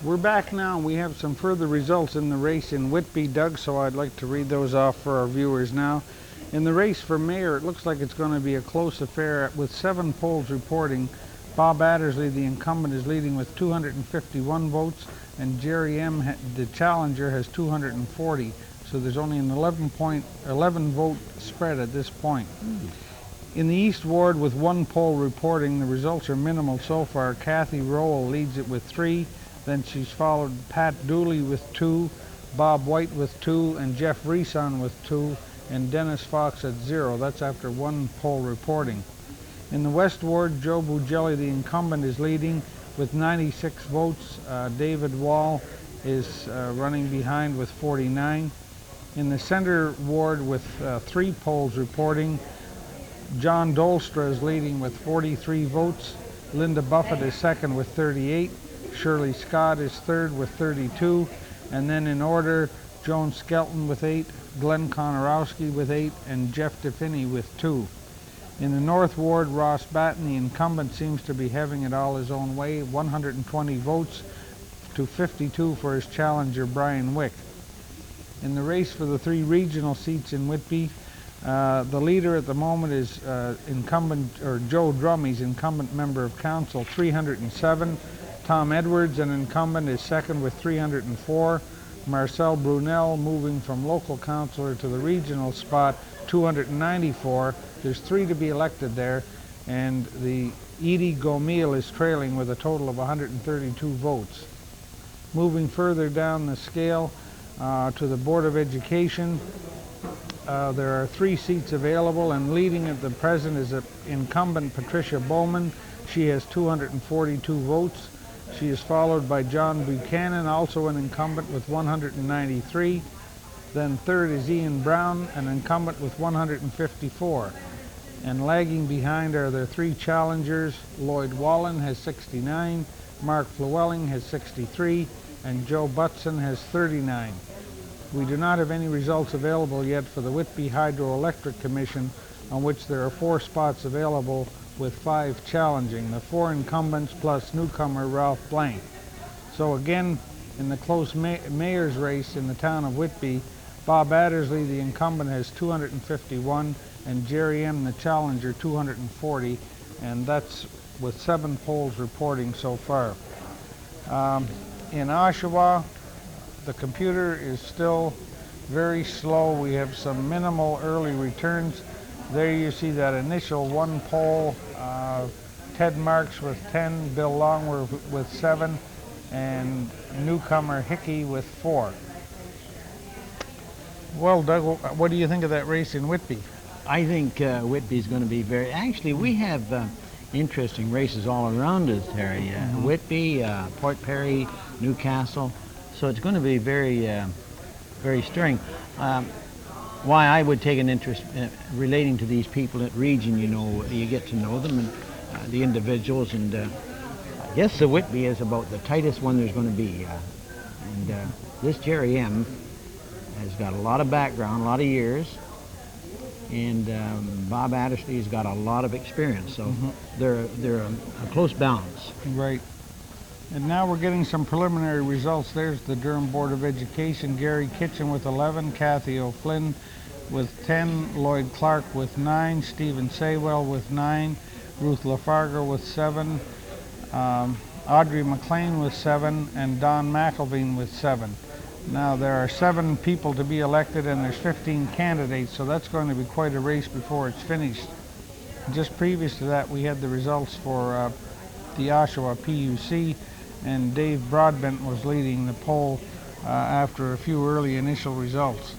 We're back now. We have some further results in the race in Whitby, Doug, so I'd like to read those off for our viewers now. In the race for mayor, it looks like it's going to be a close affair with 7 polls reporting. Bob Addersley, the incumbent, is leading with 251 votes, and Jerry M., the challenger, has 240. So there's only an 11 vote spread at this point. In the East Ward, with 1 poll reporting, the results are minimal so far. Kathy Rowell leads it with 3. Then she's followed Pat Dooley with 2, Bob White with 2, and Jeff Reeson with 2, and Dennis Fox at 0. That's after 1 poll reporting. In the West Ward, Joe Bugelli, the incumbent, is leading with 96 votes. David Wall is running behind with 49. In the Center Ward, with 3 polls reporting, John Dolstra is leading with 43 votes. Linda Buffett is second with 38. Shirley Scott is third with 32, and then in order, Joan Skelton with 8, Glenn Konorowski with 8, and Jeff DeFinney with 2. In the North Ward, Ross Batten, the incumbent, seems to be having it all his own way, 120 votes to 52 for his challenger, Brian Wick. In the race for the 3 regional seats in Whitby, the leader at the moment is Joe Drummy's incumbent member of council, 307. Tom Edwards, an incumbent, is second with 304. Marcel Brunel, moving from local councillor to the regional spot, 294. There's 3 to be elected there, and the Edie Gomil is trailing with a total of 132 votes. Moving further down the scale to the Board of Education, there are 3 seats available, and leading at the present is incumbent Patricia Bowman. She has 242 votes. She is followed by John Buchanan, also an incumbent, with 193. Then third is Ian Brown, an incumbent, with 154. And lagging behind are their 3 challengers. Lloyd Wallen has 69, Mark Flewelling has 63, and Joe Butson has 39. We do not have any results available yet for the Whitby Hydroelectric Commission, on which there are 4 spots available, with 5 challenging, the 4 incumbents plus newcomer Ralph Blank. So again, in the close mayor's race in the town of Whitby, Bob Addersley, the incumbent, has 251, and Jerry M., the challenger, 240, and that's with 7 polls reporting so far. In Oshawa, the computer is still very slow. We have some minimal early returns. There you see that initial 1 poll, Ted Marks with 10, Bill Longworth with 7, and newcomer Hickey with 4. Well, Doug, what do you think of that race in Whitby? I think Whitby's going to be actually, we have interesting races all around us, Terry. Whitby, Port Perry, Newcastle. So it's going to be very, very stirring. Why I would take an interest relating to these people at region, you get to know them and the individuals, and I guess the Whitby is about the tightest one there's going to be. This Jerry M. has got a lot of background, a lot of years, and Bob Addersley's got a lot of experience, so they're a close balance. Right. And now we're getting some preliminary results. There's the Durham Board of Education. Gary Kitchen with 11, Kathy O'Flynn with 10, Lloyd Clark with 9, Stephen Saywell with 9, Ruth Lafargo with 7, Audrey McLean with 7, and Don McElveen with 7. Now there are 7 people to be elected, and there's 15 candidates, so that's going to be quite a race before it's finished. Just previous to that, we had the results for the Oshawa PUC, and Dave Broadbent was leading the poll after a few early initial results.